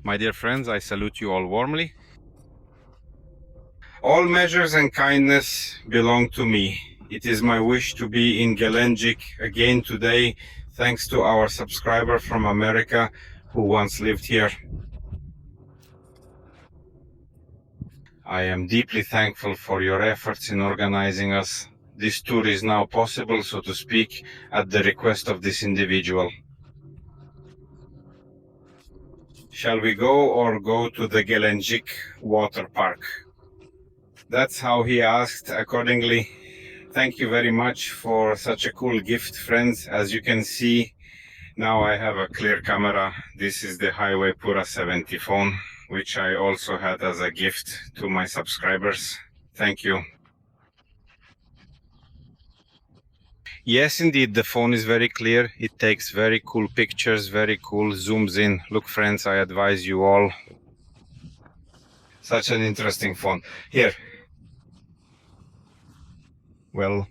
My dear friends, I salute you all warmly. All measures and kindness belong to me. It is my wish to be in Gelendzhik again today, thanks to our subscriber from America who once lived here. I am deeply thankful for your efforts in organizing us. This tour is now possible, so to speak, at the request of this individual. Shall we go or go to the Gelendzhik water park? That's how he asked. Accordingly, thank you very much for such a cool gift, friends. As you can see, now I have a clear camera. This is the Highway Pura 70 phone, which I also had as a gift to my subscribers. Thank you. Yes, indeed, the phone is very clear. It takes very cool pictures, very cool, zooms in. Look, friends, I advise you all. Such an interesting phone. Here. Well,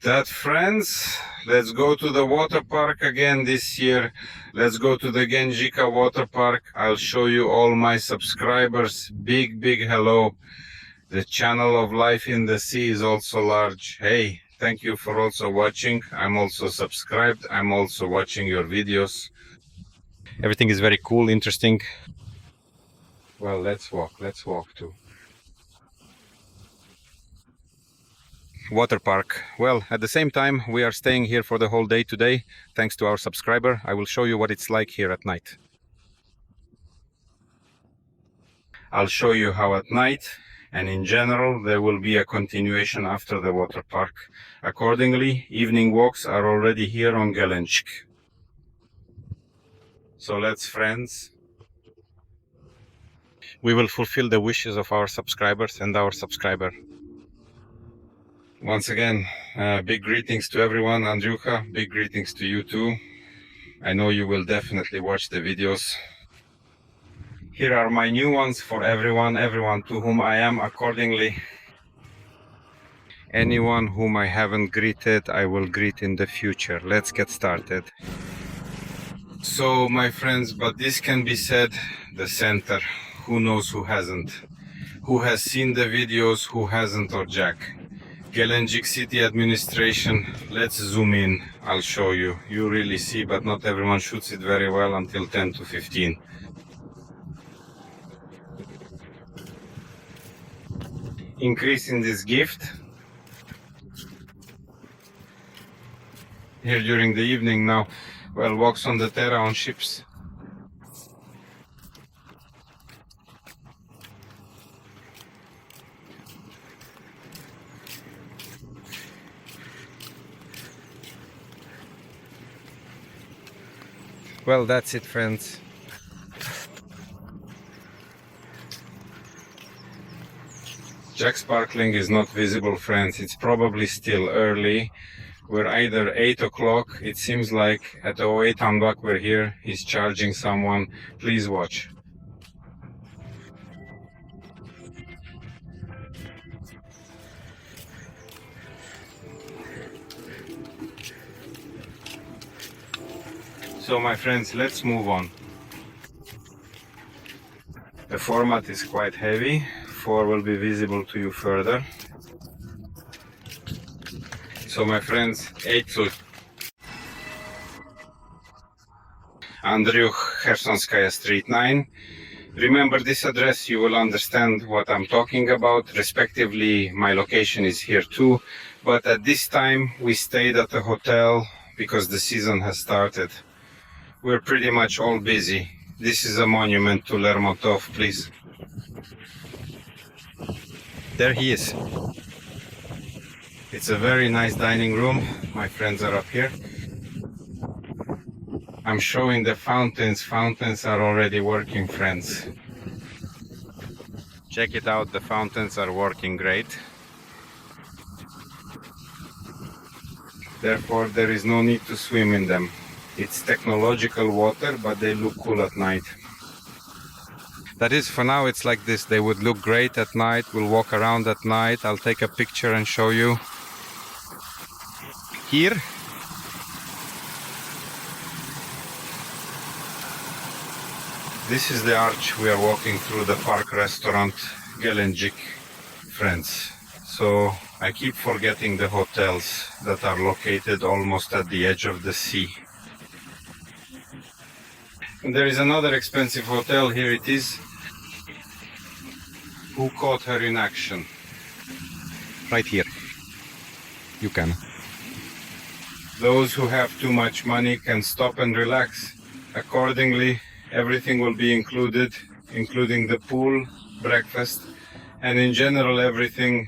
that, friends, let's go to the water park again this year. Let's go to the Gelendzhik water park. I'll show you all my subscribers. Big hello. The channel of Life in the Sea is also large. Hey, thank you for also watching. I'm also subscribed. I'm also watching your videos. Everything is very cool, interesting. Well, let's walk too. Water park. Well, at the same time, we are staying here for the whole day today, thanks to our subscriber. I will show you what it's like here at night. I'll show you how at night, and in general, there will be a continuation after the water park. Accordingly, evening walks are already here on Gelendzhik. So let's, friends, we will fulfill the wishes of our subscribers and our subscriber. Once again, big greetings to everyone. Andriucha, big greetings to you too. I know you will definitely watch the videos. Here are my new ones for everyone to whom I am. Accordingly, anyone whom I haven't greeted, I will greet in the future. Let's get started. So, my friends, but this can be said, the center, who knows who hasn't? Who has seen the videos, who hasn't, or Jack? Gelendzhik City Administration, let's zoom in, I'll show you. You really see, but not everyone shoots it very well until 10 to 15. Increase in this gift. Here during the evening now, well, walks on the Terra on ships. Well, that's it, friends. Jack Sparkling is not visible, friends. It's probably still early. We're either 8 o'clock. It seems like at 08 Ambak we're here. He's charging someone. Please watch. So, my friends, let's move on. The format is quite heavy. 4 will be visible to you further. So, my friends, 8 to Andriuch, Chersonskaya Street 9. Remember this address, you will understand what I'm talking about. Respectively, my location is here too. But at this time, we stayed at a hotel because the season has started. We're pretty much all busy. This is a monument to Lermontov, please. There he is. It's a very nice dining room. My friends are up here. I'm showing the fountains. Fountains are already working, friends. Check it out. The fountains are working great. Therefore, there is no need to swim in them. It's technological water, but they look cool at night. That is, for now it's like this. They would look great at night. We'll walk around at night. I'll take a picture and show you. Here This is the arch we are walking through, the park restaurant Gelendzhik, friends. So I keep forgetting the hotels that are located almost at the edge of the sea. And there is another expensive hotel, here it is. Who caught her in action? Right here. You can. Those who have too much money can stop and relax. Accordingly, everything will be included, including the pool, breakfast, and in general everything.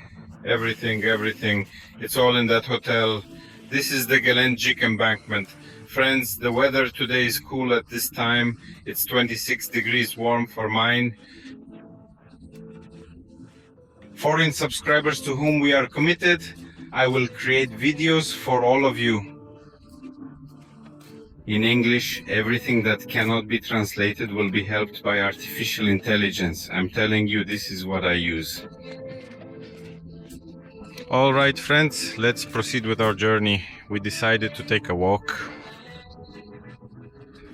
It's all in that hotel. This is the Gelendzhik embankment. Friends, the weather today is cool at this time. It's 26 degrees warm for mine. Foreign subscribers to whom we are committed, I will create videos for all of you. In English, everything that cannot be translated will be helped by artificial intelligence. I'm telling you, this is what I use. All right, friends, let's proceed with our journey. We decided to take a walk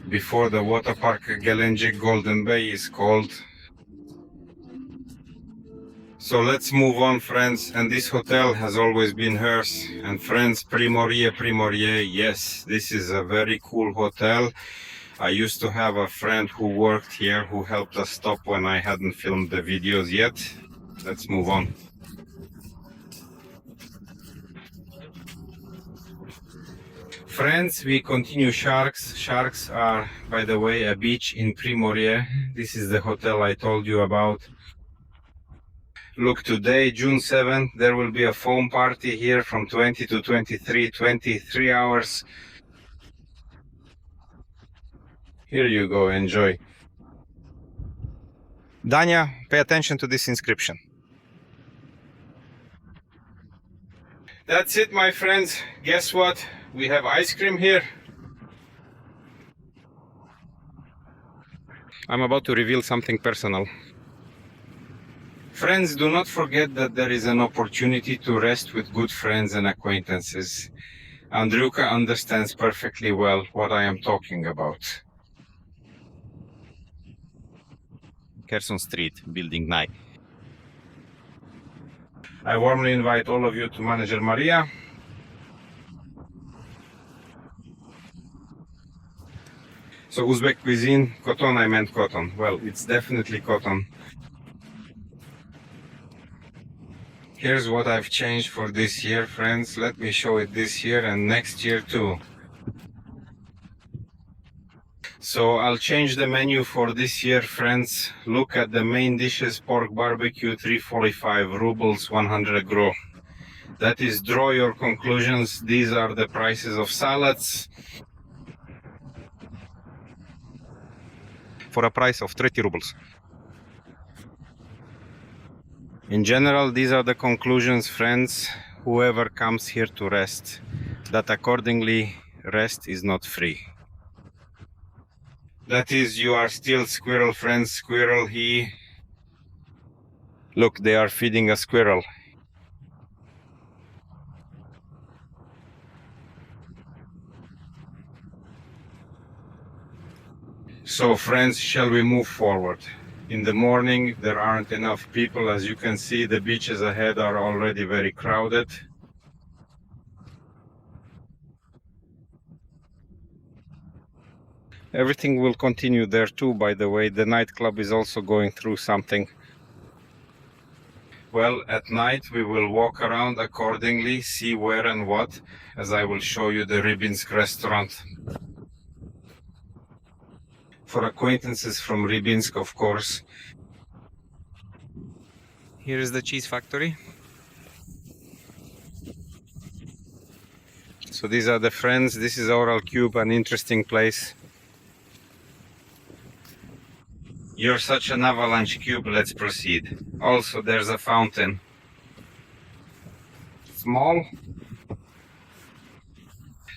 before the water park Gelendzhik Golden Bay is called. So let's move on, friends. And this hotel has always been hers. And friends, Primorje, yes, this is a very cool hotel. I used to have a friend who worked here who helped us stop when I hadn't filmed the videos yet. Let's move on. Friends, we continue Sharks. Sharks are, by the way, a beach in Primorje. This is the hotel I told you about. Look, today, June 7th, there will be a foam party here from 20 to 23 hours. Here you go, enjoy. Dania, pay attention to this inscription. That's it, my friends. Guess what? We have ice cream here. I'm about to reveal something personal. Friends, do not forget that there is an opportunity to rest with good friends and acquaintances. Andriuka understands perfectly well what I am talking about. Kherson Street, Building 9. I warmly invite all of you to Manager Maria. So Uzbek cuisine, cotton, I meant cotton. Well, it's definitely cotton. Here's what I've changed for this year, friends. Let me show it this year and next year too. So I'll change the menu for this year, friends. Look at the main dishes: pork barbecue, 345 rubles, 100 gro. That is, draw your conclusions. These are the prices of salads. For a price of 30 rubles. In general, these are the conclusions, friends. Whoever comes here to rest, that accordingly, rest is not free. That is, you are still squirrel, friends. Squirrel, he... Look, they are feeding a squirrel. So, friends, shall we move forward? In the morning, there aren't enough people. As you can see, the beaches ahead are already very crowded. Everything will continue there too, by the way. The nightclub is also going through something. Well, at night we will walk around accordingly, see where and what, as I will show you the Rybinsk restaurant. For acquaintances from Rybinsk, of course. Here is the cheese factory. So these are the friends. This is Oral Cube, an interesting place. You're such an avalanche cube, let's proceed. Also, there's a fountain. Small.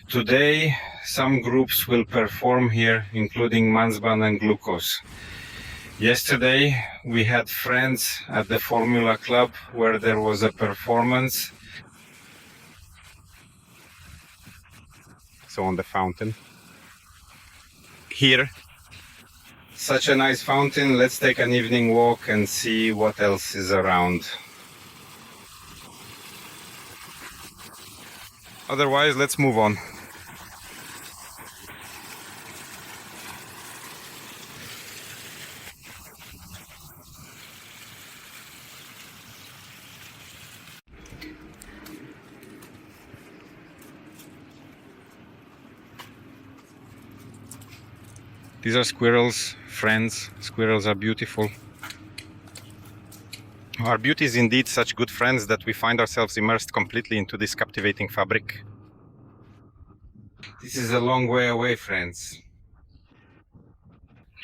Today, some groups will perform here, including Mansban and Glucose. Yesterday, we had friends at the Formula Club where there was a performance. So on the fountain. Here, Such a nice fountain. Let's take an evening walk and see what else is around. Otherwise, let's move on. These are squirrels, friends. Squirrels are beautiful. Our beauty is indeed such good friends that we find ourselves immersed completely into this captivating fabric. This is a long way away, friends,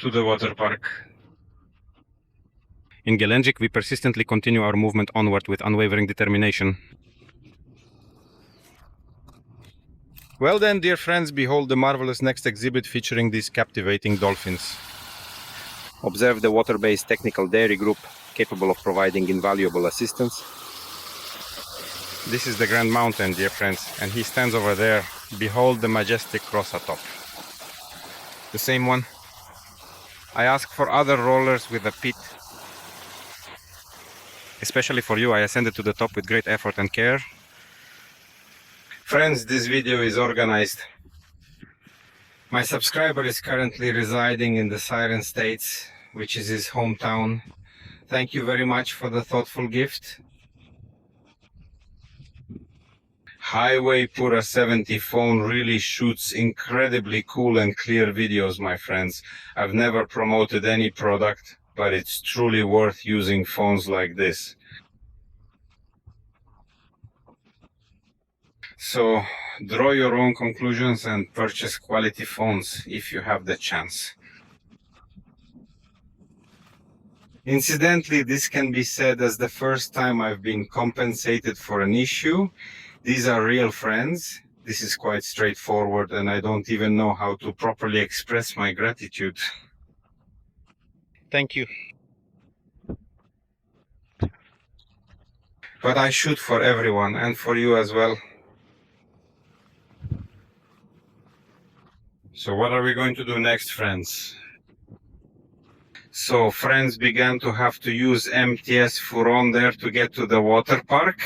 to the water park. In Gelendzhik, we persistently continue our movement onward with unwavering determination. Well then, dear friends, behold the marvelous next exhibit featuring these captivating dolphins. Observe the water-based technical dairy group capable of providing invaluable assistance. This is the Grand Mountain, dear friends, and he stands over there. Behold the majestic cross atop. The same one. I ask for other rollers with a pit. Especially for you, I ascended to the top with great effort and care. Friends, this video is organized. My subscriber is currently residing in the Siren States, which is his hometown. Thank you very much for the thoughtful gift. Highway Pura 70 phone really shoots incredibly cool and clear videos, my friends. I've never promoted any product, but it's truly worth using phones like this. So draw your own conclusions and purchase quality phones if you have the chance. Incidentally, this can be said as the first time I've been compensated for an issue. These are real friends. This is quite straightforward, and I don't even know how to properly express my gratitude. Thank you. But I shoot for everyone and for you as well. So what are we going to do next, friends? So friends began to have to use MTS Furon there to get to the water park.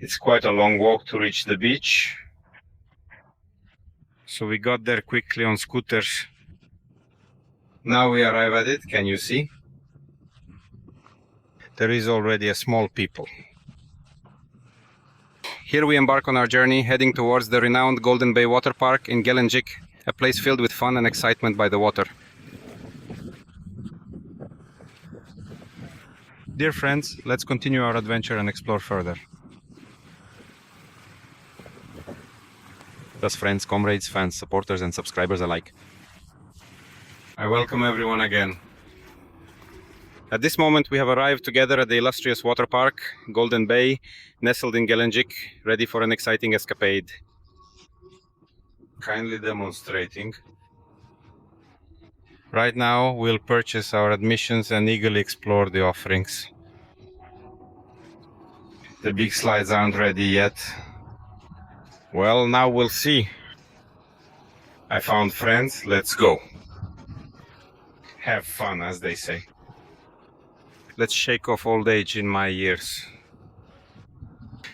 It's quite a long walk to reach the beach. So we got there quickly on scooters. Now we arrive at it, can you see? There is already a small people. Here we embark on our journey, heading towards the renowned Golden Bay Water Park in Gelendzhik, a place filled with fun and excitement by the water. Dear friends, let's continue our adventure and explore further. Thus, friends, comrades, fans, supporters and subscribers alike. I welcome everyone again. At this moment, we have arrived together at the illustrious water park, Golden Bay, nestled in Gelendzhik, ready for an exciting escapade. Kindly demonstrating. Right now, we'll purchase our admissions and eagerly explore the offerings. The big slides aren't ready yet. Well, now we'll see. I found friends, let's go. Have fun, as they say. Let's shake off old age in my years.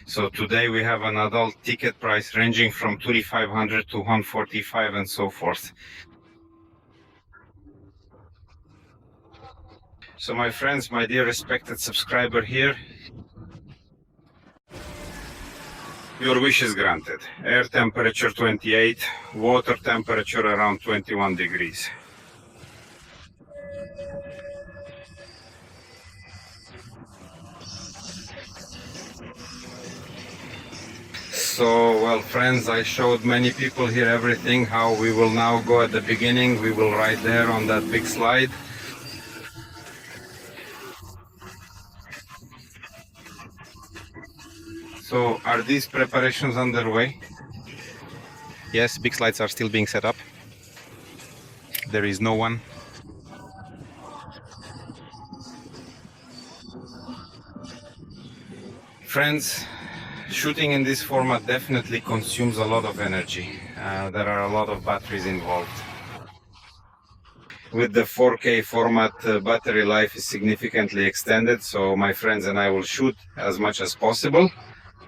So today we have an adult ticket price ranging from $2,500 to $145 and so forth. So my friends, my dear respected subscriber here, your wish is granted. Air temperature 28, water temperature around 21 degrees. So, well, friends, I showed many people here everything, how we will now go at the beginning. We will ride there on that big slide. So, are these preparations underway? Yes, big slides are still being set up. There is no one. Friends, shooting in this format definitely consumes a lot of energy. There are a lot of batteries involved. With the 4K format, battery life is significantly extended, so my friends and I will shoot as much as possible.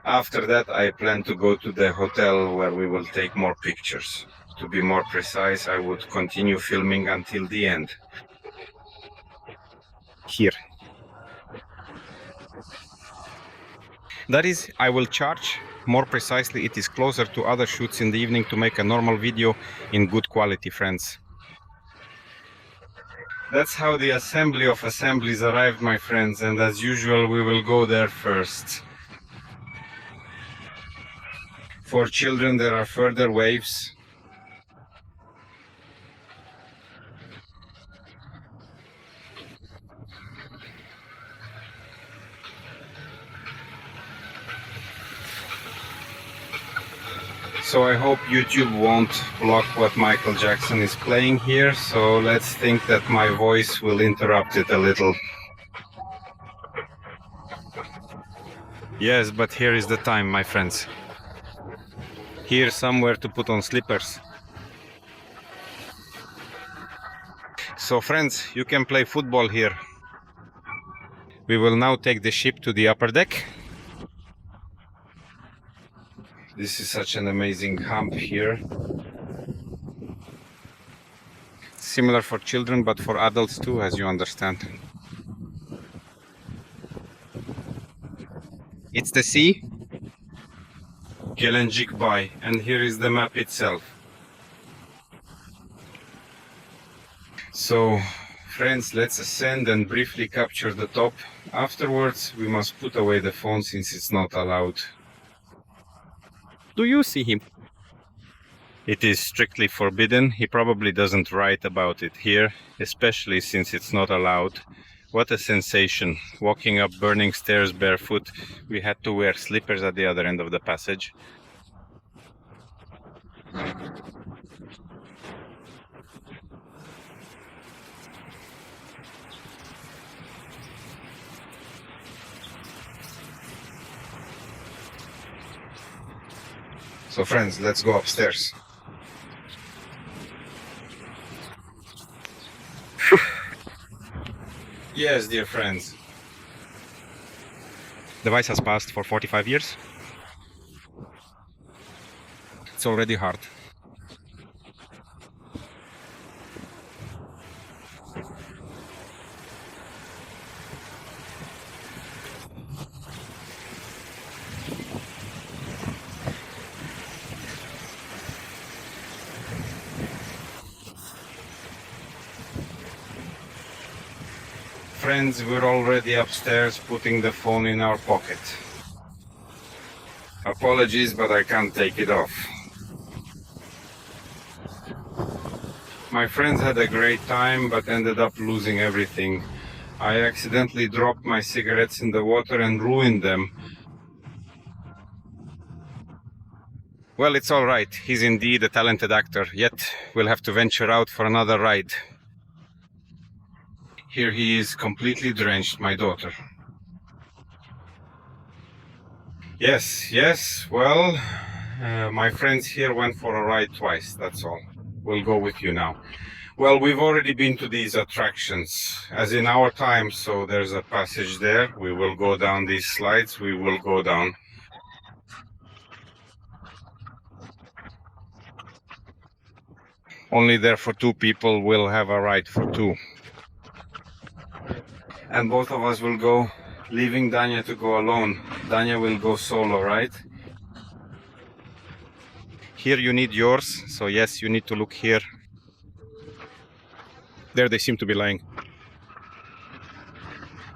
After that, I plan to go to the hotel where we will take more pictures. To be more precise, I would continue filming until the end. Here. That is, I will charge. More precisely, it is closer to other shoots in the evening to make a normal video in good quality, friends. That's how the assembly of assemblies arrived, my friends, and as usual, we will go there first. For children, there are further waves. So I hope YouTube won't block what Michael Jackson is playing here, so let's think that my voice will interrupt it a little. Yes, but here is the time, my friends. Here somewhere to put on slippers. So friends, you can play football here. We will now take the ship to the upper deck. This is such an amazing hump here. Similar for children, but for adults too, as you understand. It's the sea. Gelendzhik Bay, and here is the map itself. So, friends, let's ascend and briefly capture the top. Afterwards, we must put away the phone since it's not allowed. Do you see him? It is strictly forbidden. He probably doesn't write about it here, especially since it's not allowed. What a sensation. Walking up burning stairs barefoot. We had to wear slippers at the other end of the passage. So friends, let's go upstairs. Yes, dear friends. Device has passed for 45 years. It's already hard. Friends, we're already upstairs putting the phone in our pocket. Apologies, but I can't take it off. My friends had a great time, but ended up losing everything. I accidentally dropped my cigarettes in the water and ruined them. Well, it's all right. He's indeed a talented actor, yet we'll have to venture out for another ride. Here he is, completely drenched, my daughter. Yes, well, my friends here went for a ride twice, that's all. We'll go with you now. Well, we've already been to these attractions, as in our time, so there's a passage there. We will go down these slides, we will go down. Only there for two people, we'll have a ride for two. And both of us will go, leaving Dania to go alone. Dania will go solo, right? Here you need yours, so yes, you need to look here. There they seem to be lying.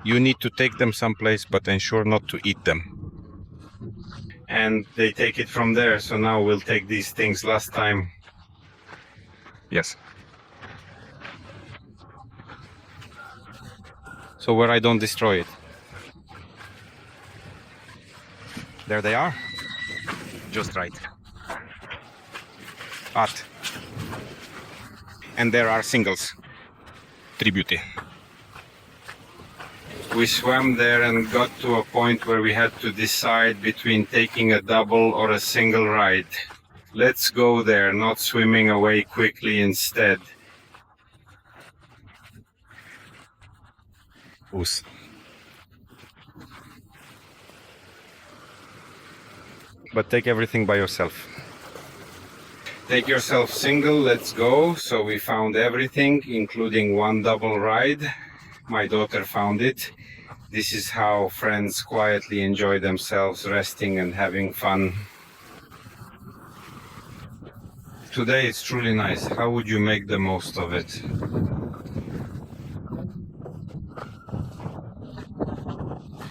You need to take them someplace, but ensure not to eat them. And they take it from there, so now we'll take these things. Last time. Yes. So where I don't destroy it. There they are. Just right. Art. And there are singles. Tribute. We swam there and got to a point where we had to decide between taking a double or a single ride. Let's go there, not swimming away quickly instead. Us. But take everything by yourself. Take yourself single, let's go. So we found everything, including one double ride. My daughter found it. This is how friends quietly enjoy themselves, resting and having fun. Today it's truly nice. How would you make the most of it?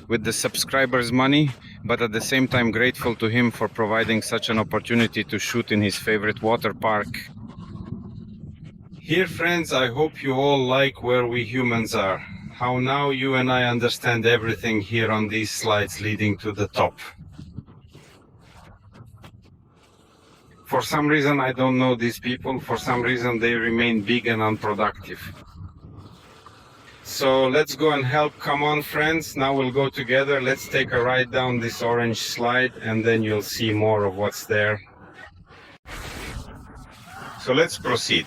With the subscribers' money, but at the same time grateful to him for providing such an opportunity to shoot in his favorite water park. Here, friends, I hope you all like where we humans are. How now you and I understand everything here on these slides leading to the top. For some reason, I don't know these people. For some reason, they remain big and unproductive. So let's go and help. Come on, friends. Now we'll go together. Let's take a ride down this orange slide and then you'll see more of what's there. So let's proceed.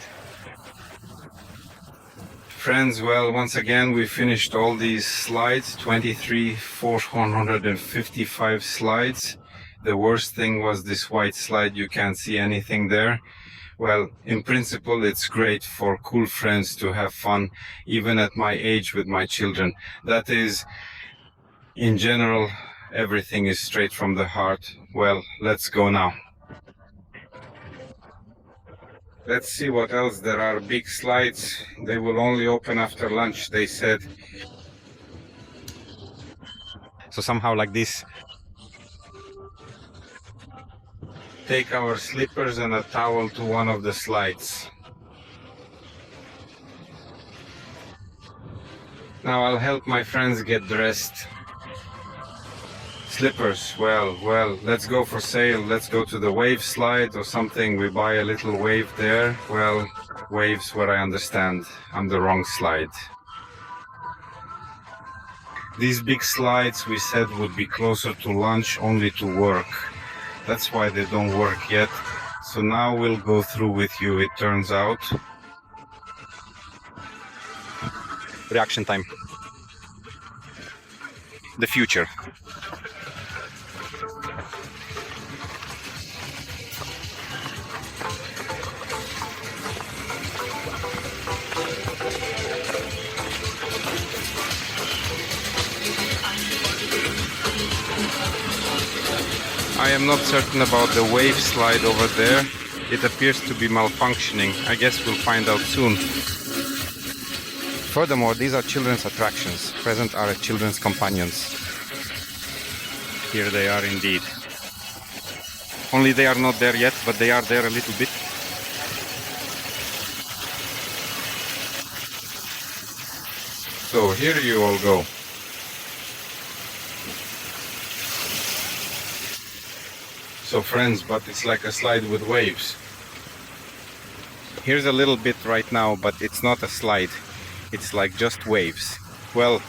Friends, well, once again, we finished all these slides, 455 slides. The worst thing was this white slide. You can't see anything there. Well, in principle, it's great for cool friends to have fun, even at my age with my children. That is, in general, everything is straight from the heart. Well, let's go now. Let's see what else there are. Big slides. They will only open after lunch, they said. So somehow like this. Take our slippers and a towel to one of the slides. Now I'll help my friends get dressed. Slippers, well, let's go for sale. Let's go to the wave slide or something. We buy a little wave there. Well, waves where I understand. I'm the wrong slide. These big slides we said would be closer to lunch, only to work. That's why they don't work yet. So now we'll go through with you, it turns out. Reaction time. The future. I am not certain about the wave slide over there. It appears to be malfunctioning. I guess we'll find out soon. Furthermore, these are children's attractions. Present are children's companions. Here they are indeed. Only they are not there yet, but they are there a little bit. So here you all go. So friends, but it's like a slide with waves. Here's a little bit right now, but it's not a slide. It's like just waves. Well,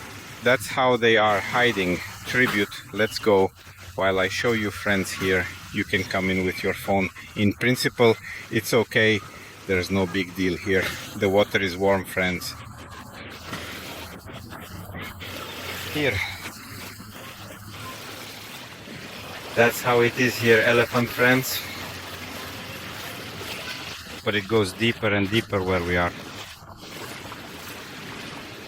that's how they are hiding. Tribute, let's go. While I show you friends here, you can come in with your phone. In principle, it's okay. There's no big deal here. The water is warm, friends. Here. That's how it is here, elephant friends. But it goes deeper and deeper where we are.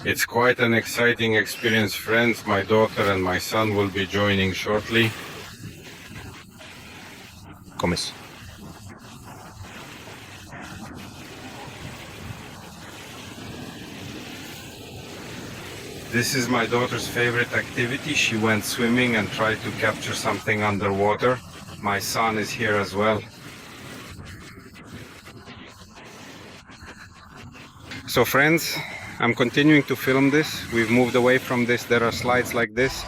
It's quite an exciting experience, friends. My daughter and my son will be joining shortly. Comes. This is my daughter's favorite activity. She went swimming and tried to capture something underwater. My son is here as well. So friends, I'm continuing to film this. We've moved away from this. There are slides like this.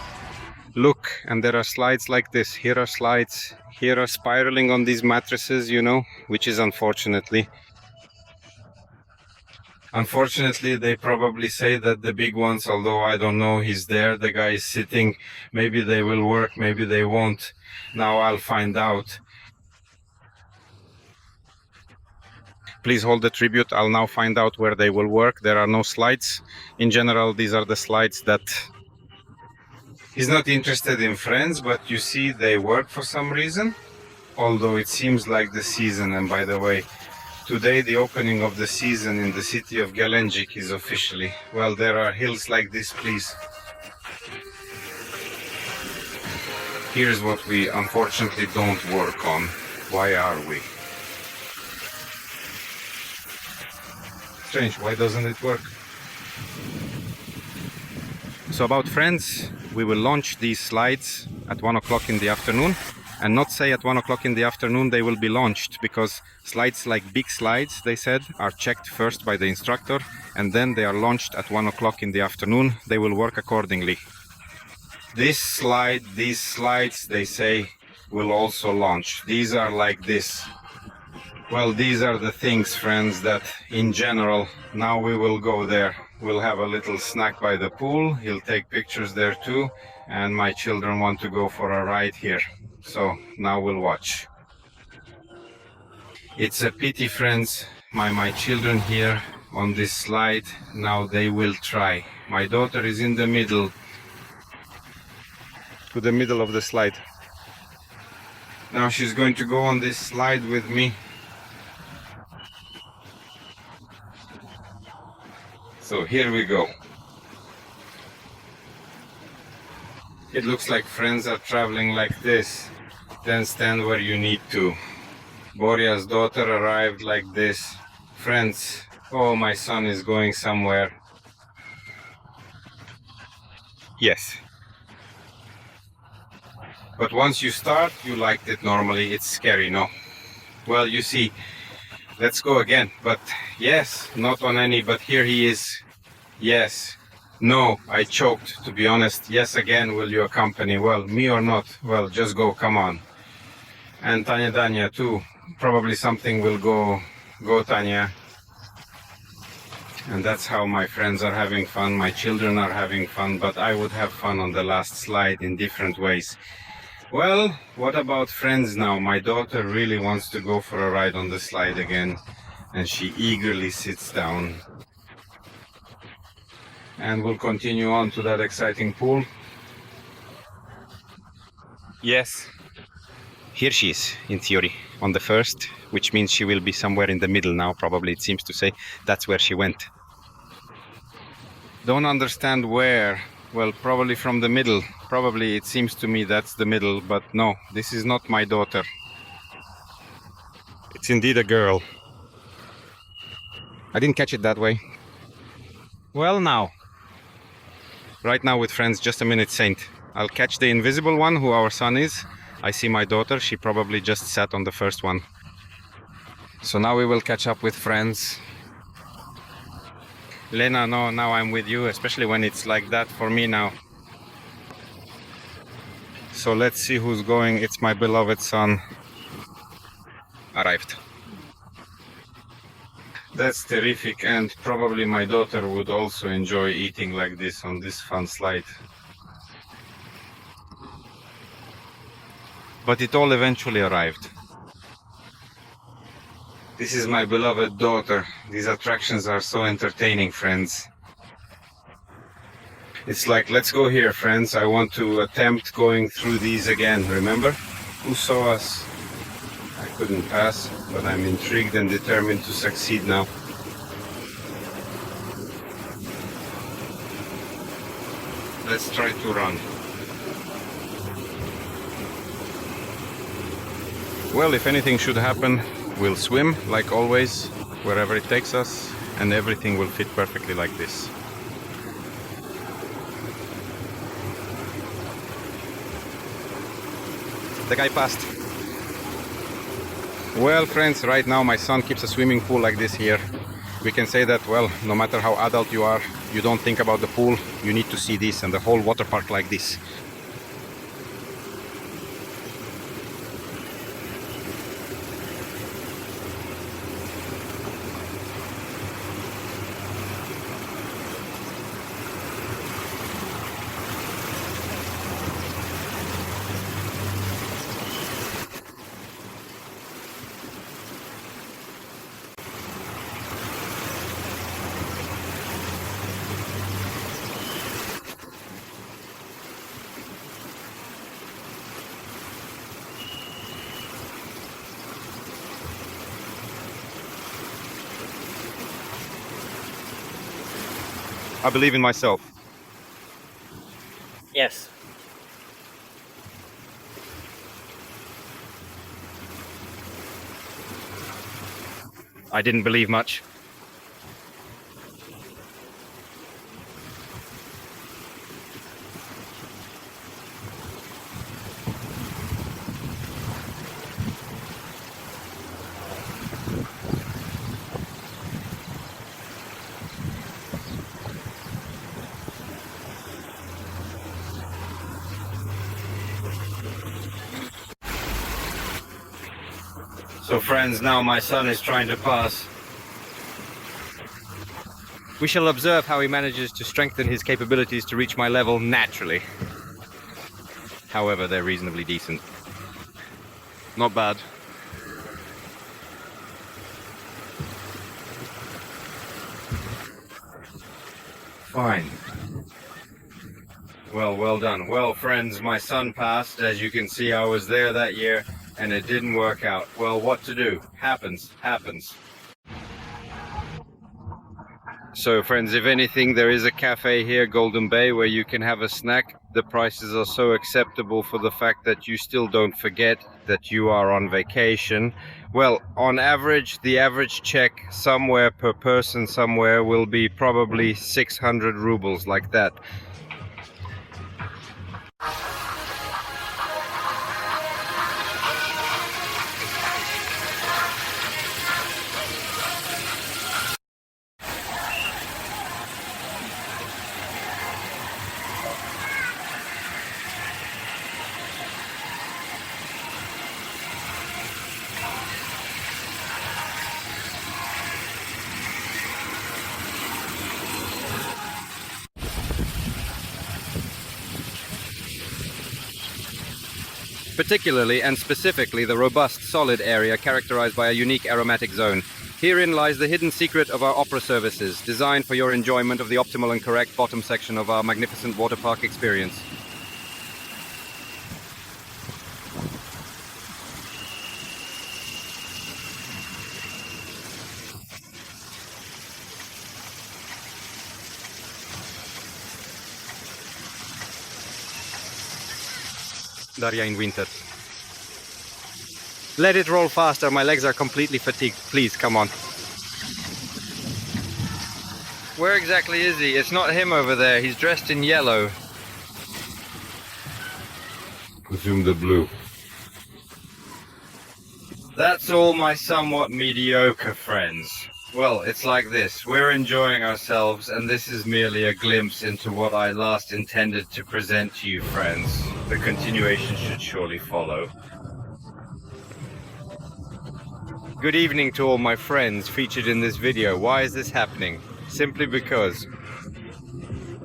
Look, and there are slides like this. Here are slides. Here are spiraling on these mattresses, you know, which is unfortunately. Unfortunately, they probably say that the big ones, although I don't know, he's there, the guy is sitting. Maybe they will work, maybe they won't. Now I'll find out. Please hold the tribute. I'll now find out where they will work. There are no slides. In general, these are the slides that... He's not interested in friends, but you see they work for some reason. Although it seems like the season, and by the way, today the opening of the season in the city of Gelendzhik is officially. Well, there are hills like this, please. Here's what we unfortunately don't work on. Why are we? Strange, why doesn't it work? So about friends, we will launch these slides at 1 o'clock in the afternoon, and not say at 1 o'clock in the afternoon they will be launched, because slides like big slides, they said, are checked first by the instructor, and then they are launched at 1 o'clock in the afternoon. They will work accordingly. This slide, these slides, they say, will also launch. These are like this. Well, these are the things, friends, that in general, now we will go there. We'll have a little snack by the pool. He'll take pictures there too. And my children want to go for a ride here. So now we'll watch. It's a pity, friends, my children here on this slide. Now they will try. My daughter is in the middle. To the middle of the slide. Now she's going to go on this slide with me. So here we go. It looks like friends are traveling like this. Then stand where you need to. Boria's daughter arrived like this. Friends, oh, my son is going somewhere. Yes. But once you start, you liked it normally. It's scary, no? Well, you see, let's go again. But yes, not on any, but here he is. Yes. No, I choked, to be honest. Yes, again, will you accompany? Well, me or not? Well, just go, come on. And Tanya Danya too. Probably something will go. Go, Tanya. And that's how my friends are having fun. My children are having fun, but I would have fun on the last slide in different ways. Well, what about friends now? My daughter really wants to go for a ride on the slide again, and she eagerly sits down. And we'll continue on to that exciting pool. Yes. Here she is, in theory, on the first, which means she will be somewhere in the middle now, probably, it seems to say. That's where she went. Don't understand where. Well, probably from the middle. Probably, it seems to me that's the middle, but no, this is not my daughter. It's indeed a girl. I didn't catch it that way. Well, now. Right now with friends, just a minute, Saint. I'll catch the invisible one, who our son is. I see my daughter, she probably just sat on the first one. So now we will catch up with friends. Lena, no, now I'm with you, especially when it's like that for me now. So let's see who's going. It's my beloved son. Arrived. That's terrific, and probably my daughter would also enjoy eating like this on this fun slide. But it all eventually arrived. This is my beloved daughter. These attractions are so entertaining, friends. It's like, let's go here, friends. I want to attempt going through these again, remember? Who saw us? I couldn't pass, but I'm intrigued and determined to succeed now. Let's try to run. Well, if anything should happen, we'll swim, like always, wherever it takes us, and everything will fit perfectly like this. The guy passed. Well, friends, right now my son keeps a swimming pool like this here. We can say that, well, no matter how adult you are, you don't think about the pool, you need to see this and the whole water park like this. I believe in myself. Yes. I didn't believe much. So friends, now my son is trying to pass. We shall observe how he manages to strengthen his capabilities to reach my level naturally. However, they're reasonably decent. Not bad. Fine. Well done. Well, friends, my son passed. As you can see, I was there that year, and it didn't work out. Well, what to do? Happens. So friends, if anything, there is a cafe here, Golden Bay, where you can have a snack. The prices are so acceptable for the fact that you still don't forget that you are on vacation. Well, on average, the average check somewhere per person somewhere will be probably 600 rubles, like that. Particularly and specifically the robust, solid area characterized by a unique aromatic zone. Herein lies the hidden secret of our opera services, designed for your enjoyment of the optimal and correct bottom section of our magnificent water park experience. Daria in winter. Let it roll faster, my legs are completely fatigued. Please, come on. Where exactly is he? It's not him over there, he's dressed in yellow. Consume the blue. That's all, my somewhat mediocre friends. Well, it's like this. We're enjoying ourselves, and this is merely a glimpse into what I last intended to present to you, friends. The continuation should surely follow. Good evening to all my friends featured in this video. Why is this happening? Simply because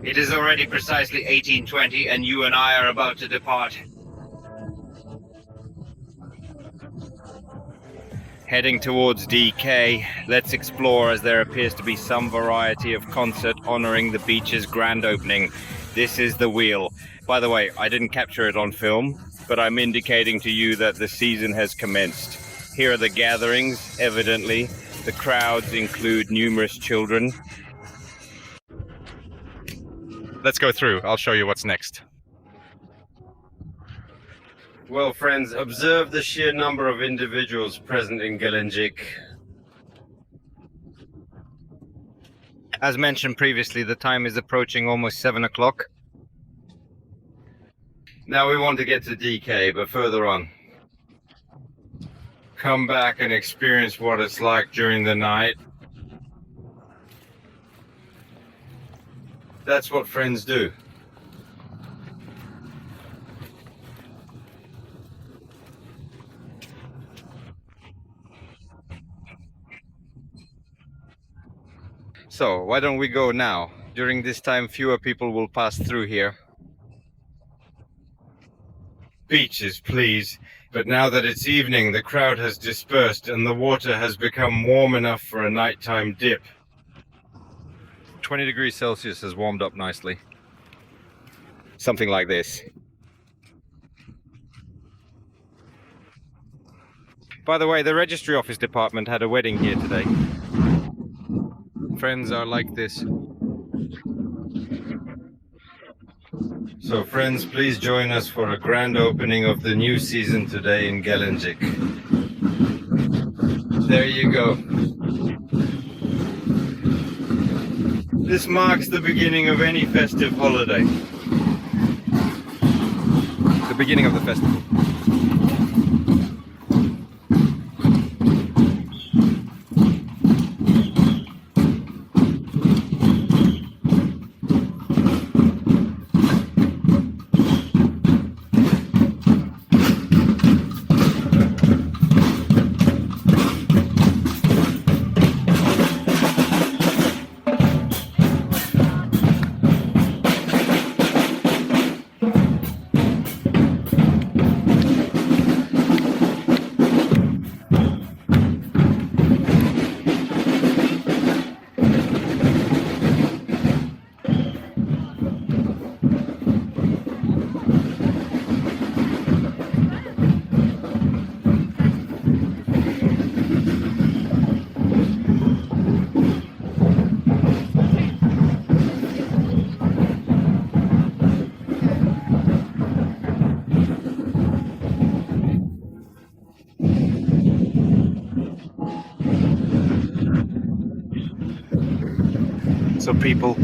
It is already precisely 1820, and you and I are about to depart. heading towards DK, let's explore as there appears to be some variety of concert honoring the beach's grand opening. This is the wheel. By the way, I didn't capture it on film, but I'm indicating to you that the season has commenced. Here are the gatherings, evidently. The crowds include numerous children. Let's go through. I'll show you what's next. Well, friends, observe the sheer number of individuals present in Gelendzhik. As mentioned previously, the time is approaching almost 7 o'clock. Now we want to get to DK, but further on. Come back and experience what it's like during the night. That's what friends do. So, why don't we go now? During this time, fewer people will pass through here. Beaches, please. But now that it's evening, the crowd has dispersed and the water has become warm enough for a nighttime dip. 20 degrees Celsius has warmed up nicely. Something like this. By the way, the registry office department had a wedding here today. Friends are like this. So friends, please join us for a grand opening of the new season today in Gelendzhik. There you go. This marks the beginning of any festive holiday. The beginning of the festival. So people,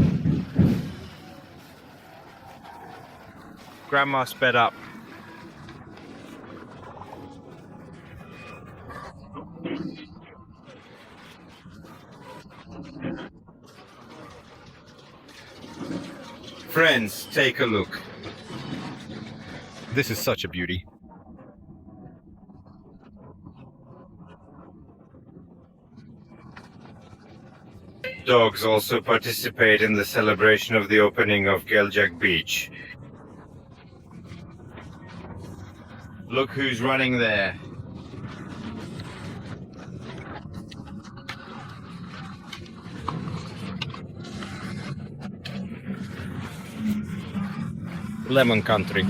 Grandma sped up. Friends, take a look. This is such a beauty. Dogs also participate in the celebration of the opening of Gelendzhik Beach. Look who's running there. Lemon country.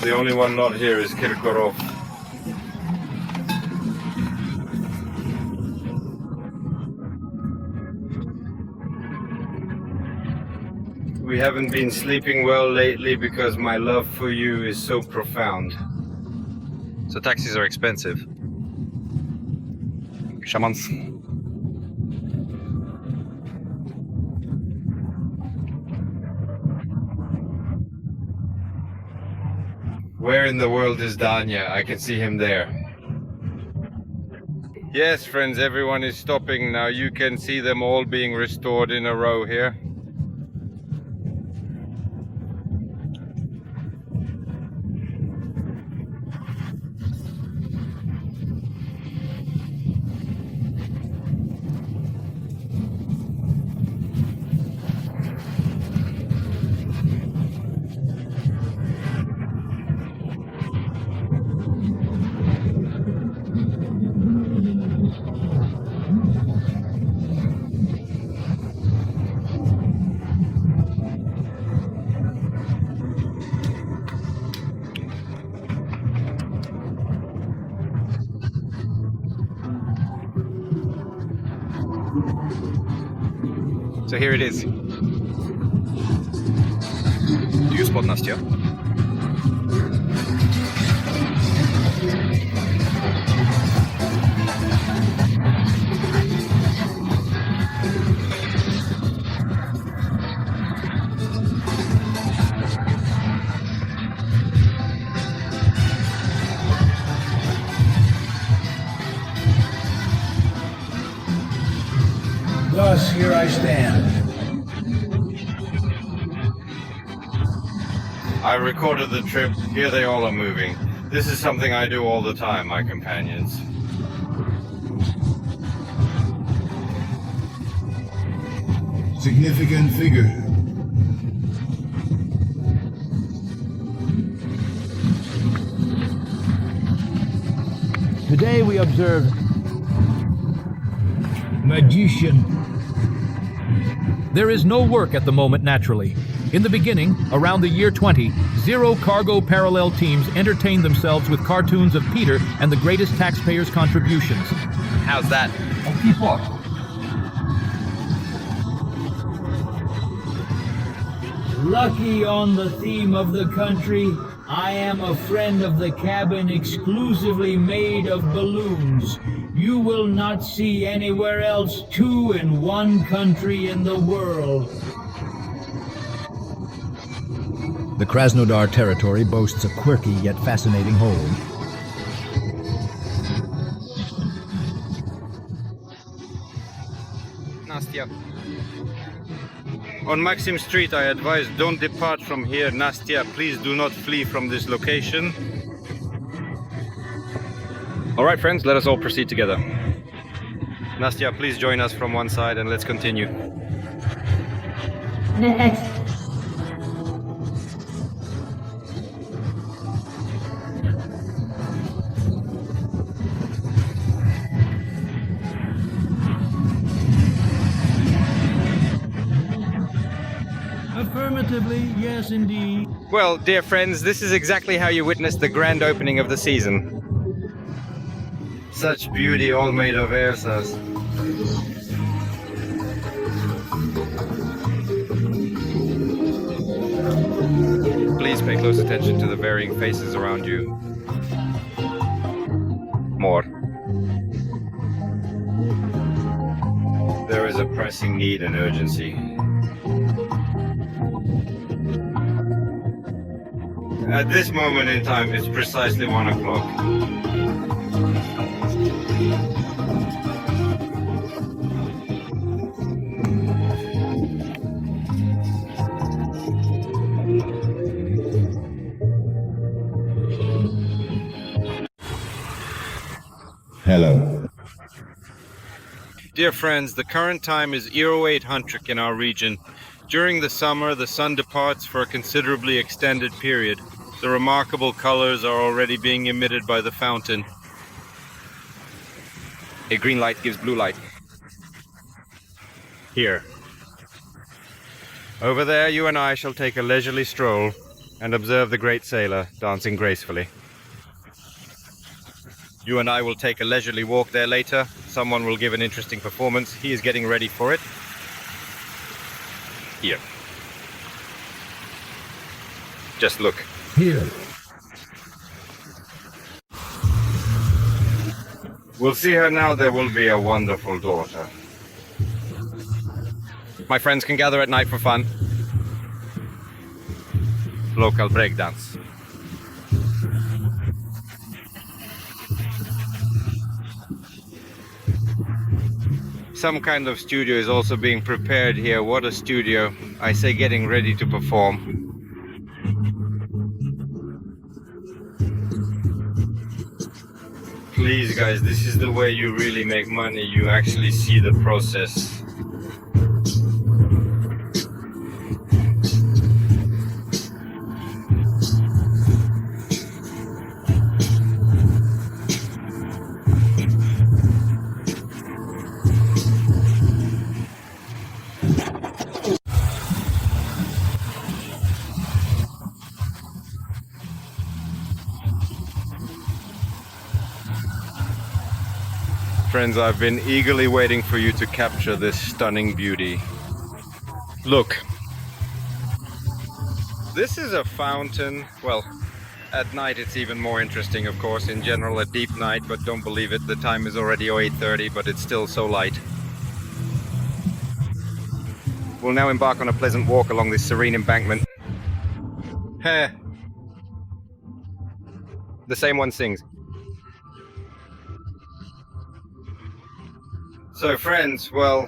The only one not here is Kirkorov. We haven't been sleeping well lately because my love for you is so profound. So taxis are expensive. Shamans. Where in the world is Danya? I can see him there. Yes, friends, everyone is stopping now. You can see them all being restored in a row here. So here it is. Do you spot Nastya? Thus, here I stand. I recorded the trip. Here they all are moving. This is something I do all the time, my companions. Significant figure. Today we observe magician. There is no work at the moment naturally. In the beginning, around the year 20, 0 cargo parallel teams entertained themselves with cartoons of Peter and the greatest taxpayers' contributions. How's that? I'll keep up. Lucky on the theme of the country, I am a friend of the cabin exclusively made of balloons. You will not see anywhere else 2 in 1 country in the world. The Krasnodar Territory boasts a quirky yet fascinating hold. Nastya. On Maxim Street, I advise don't depart from here. Nastya, please do not flee from this location. All right, friends, let us all proceed together. Nastya, please join us from one side and let's continue. Next. Affirmatively, yes indeed. Well, dear friends, this is exactly how you witness the grand opening of the season. Such beauty, all made of airsas. Please pay close attention to the varying faces around you. More. There is a pressing need and urgency. At this moment in time, it's precisely 1 o'clock. Hello. Dear friends, the current time is 0800 in our region. During the summer, the sun departs for a considerably extended period. The remarkable colors are already being emitted by the fountain. A green light gives blue light. Here. Over there, you and I shall take a leisurely stroll and observe the great sailor dancing gracefully. You and I will take a leisurely walk there later. Someone will give an interesting performance. He is getting ready for it. Here. Just look. Here. We'll see her now. There will be a wonderful daughter. My friends can gather at night for fun. Local breakdance. Some kind of studio is also being prepared here. What a studio. I say getting ready to perform. Please guys, this is the way you really make money. You actually see the process. Friends, I've been eagerly waiting for you to capture this stunning beauty. Look. This is a fountain. Well, at night it's even more interesting, of course. In general, a deep night, but don't believe it. The time is already 08:30, but it's still so light. We'll now embark on a pleasant walk along this serene embankment. Heh. The same one sings. So friends, well,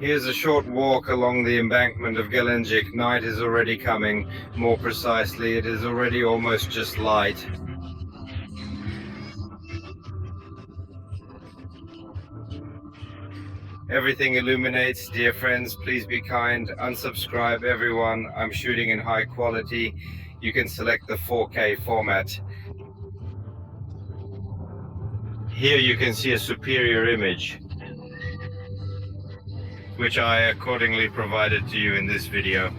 here's a short walk along the embankment of Gelendzhik. Night is already coming. More precisely, it is already almost just light. Everything illuminates. Dear friends, please be kind. Unsubscribe everyone. I'm shooting in high quality. You can select the 4K format. Here you can see a superior image, which I accordingly provided to you in this video.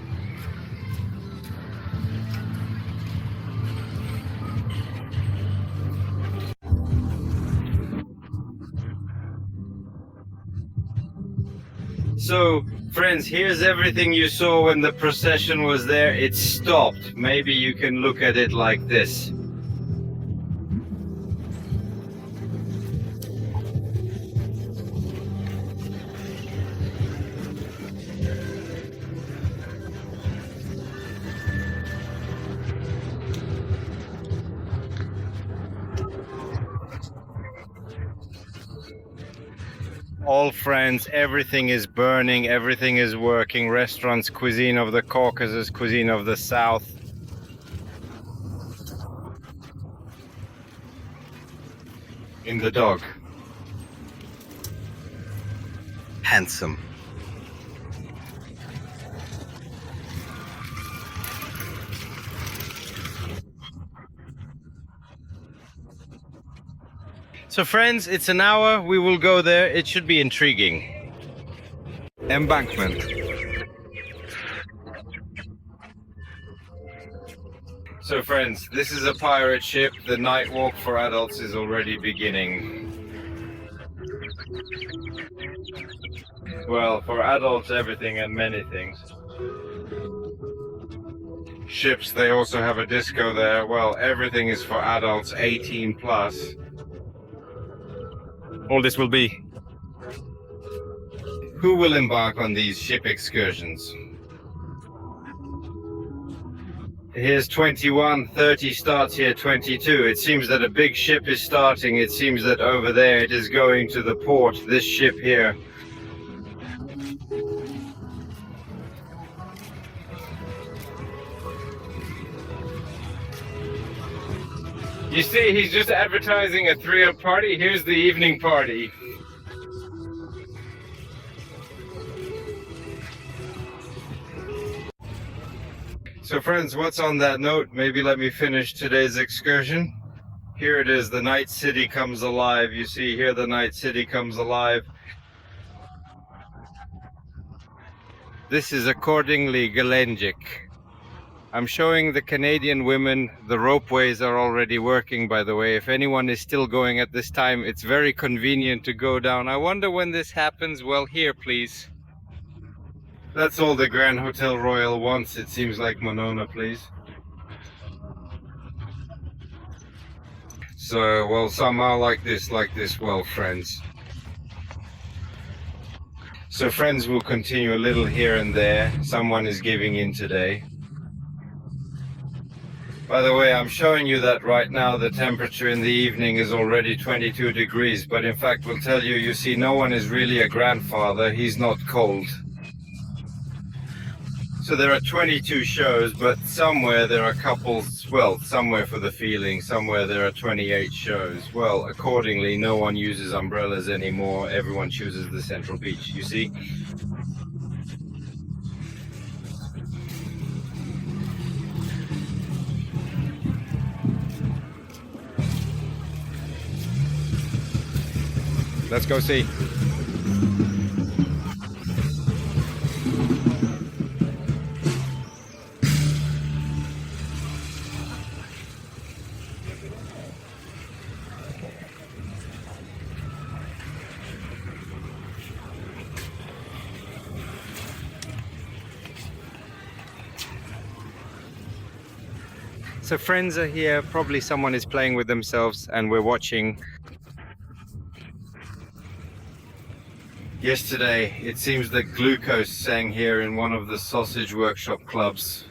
So, friends, here's everything you saw when the procession was there. It stopped. Maybe you can look at it like this. All friends, everything is burning, everything is working. Restaurants, cuisine of the Caucasus, cuisine of the South. In the dog. Handsome. So friends, it's an hour, we will go there, it should be intriguing. Embankment. So friends, this is a pirate ship, the night walk for adults is already beginning. Well, for adults everything and many things. Ships, they also have a disco there, well everything is for adults 18 plus. All this will be. Who will embark on these ship excursions? Here's 21, 30 starts here, 22. It seems that a big ship is starting. It seems that over there it is going to the port, this ship here. You see, he's just advertising a 3-up party. Here's the evening party. So friends, what's on that note? Maybe let me finish today's excursion. Here it is, the night city comes alive. You see here the night city comes alive. This is accordingly Gelendzhik. I'm showing the Canadian women. The ropeways are already working, by the way. If anyone is still going at this time, it's very convenient to go down. I wonder when this happens. Well, here, please. That's all the Grand Hotel Royal wants. It seems like Monona, please. So, well, somehow like this, well, friends. So friends will continue a little here and there. Someone is giving in today. By the way, I'm showing you that right now the temperature in the evening is already 22 degrees, but in fact we'll tell you, you see, no one is really a grandfather, he's not cold. So there are 22 shows, but somewhere there are couples, well, somewhere for the feeling, somewhere there are 28 shows. Well, accordingly, no one uses umbrellas anymore, everyone chooses the central beach, you see? Let's go see. So friends are here, probably someone is playing with themselves and we're watching. Yesterday, it seems that Glucose sang here in one of the sausage workshop clubs.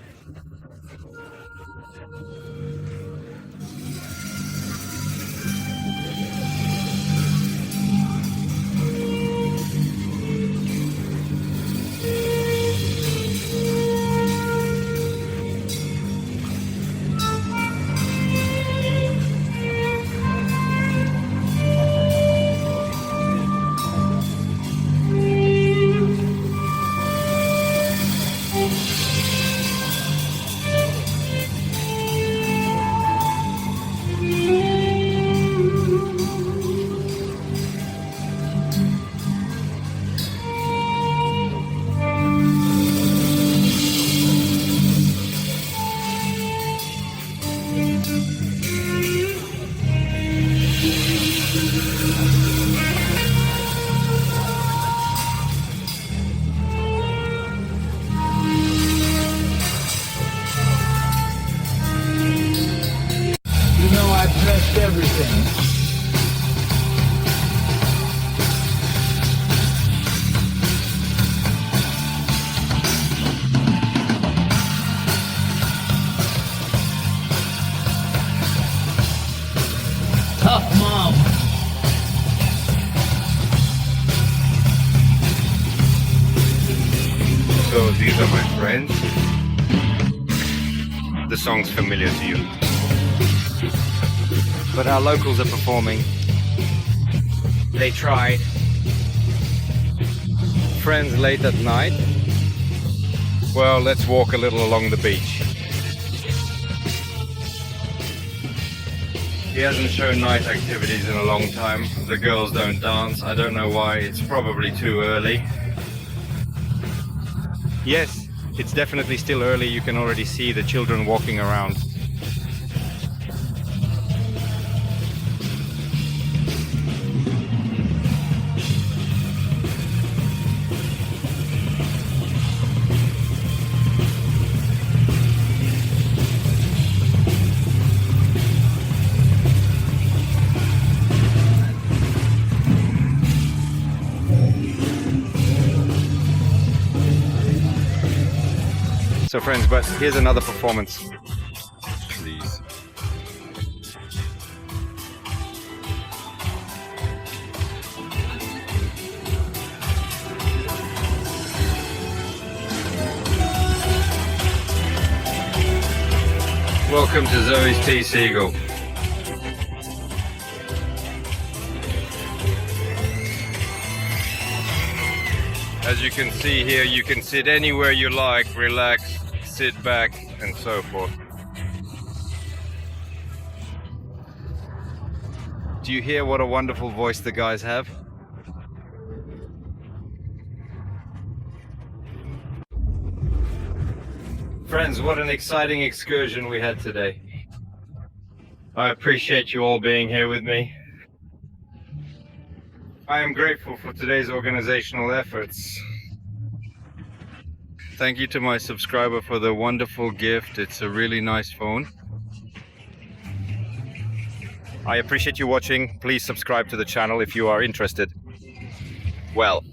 nothing. Tough mom. So these are my friends. The song's familiar to you. But our locals are performing. They tried. Friends late at night. Well, let's walk a little along the beach. He hasn't shown night activities in a long time. The girls don't dance. I don't know why. It's probably too early. Yes, it's definitely still early. You can already see the children walking around. So friends, but here's another performance. Please. Welcome to Zoe's Tea Seagull. As you can see here, you can sit anywhere you like, relax, sit back, and so forth. Do you hear what a wonderful voice the guys have? Friends, what an exciting excursion we had today. I appreciate you all being here with me. I am grateful for today's organizational efforts. Thank you to my subscriber for the wonderful gift. It's a really nice phone. I appreciate you watching. Please subscribe to the channel if you are interested. Well,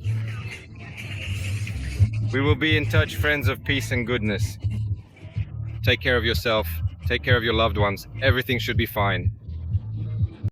we will be in touch, friends of peace and goodness. Take care of yourself. Take care of your loved ones. Everything should be fine.